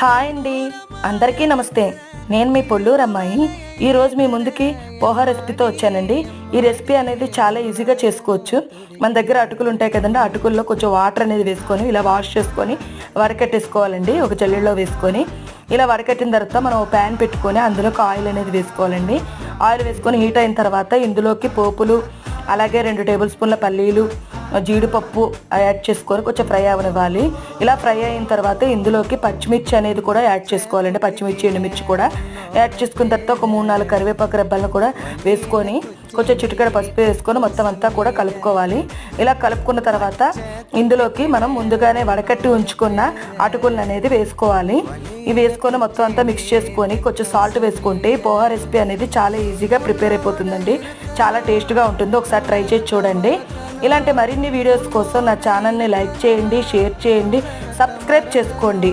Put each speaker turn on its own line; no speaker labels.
Hi అండి, అందరికీ నమస్తే. నేను మీ పొల్లూరు అమ్మాయి. ఈరోజు మీ ముందుకి పోహా రెసిపీతో వచ్చానండి. ఈ రెసిపీ అనేది చాలా ఈజీగా చేసుకోవచ్చు. మన దగ్గర అటుకులు ఉంటాయి కదండి, అటుకుల్లో కొంచెం వాటర్ అనేది వేసుకొని ఇలా వాష్ చేసుకొని వడకట్టేసుకోవాలండి. ఒక జల్లెడలో వేసుకొని ఇలా వడకట్టిన తర్వాత మనం ప్యాన్ పెట్టుకొని అందులోకి ఆయిల్ అనేది వేసుకోవాలండి. ఆయిల్ వేసుకొని హీట్ అయిన తర్వాత ఇందులోకి పోపులు, అలాగే 2 టేబుల్ స్పూన్ల పల్లీలు, జీడిపప్పు యాడ్ చేసుకొని కొంచెం ఫ్రై అవనివ్వాలి. ఇలా ఫ్రై అయిన తర్వాత ఇందులోకి పచ్చిమిర్చి అనేది కూడా యాడ్ చేసుకోవాలండి. పచ్చిమిర్చి, ఎండుమిర్చి కూడా యాడ్ చేసుకున్న తర్వాత ఒక 3-4 కరివేపాకు రెబ్బలను కూడా వేసుకొని కొంచెం చిటికెడ పసుపు వేసుకొని మొత్తం అంతా కూడా కలుపుకోవాలి. ఇలా కలుపుకున్న తర్వాత ఇందులోకి మనం ముందుగానే వడకట్టి ఉంచుకున్న అటుకులను అనేది వేసుకోవాలి. ఇవి వేసుకొని మొత్తం అంతా మిక్స్ చేసుకొని కొంచెం సాల్ట్ వేసుకుంటే ఈ పోహా రెసిపీ అనేది చాలా ఈజీగా ప్రిపేర్ అయిపోతుందండి. చాలా టేస్ట్గా ఉంటుంది. ఒకసారి ట్రై చేసి చూడండి. ఇలాంటి మరిన్ని వీడియోస్ కోసం నా ఛానల్ని లైక్ చేయండి, షేర్ చేయండి, సబ్స్క్రైబ్ చేసుకోండి.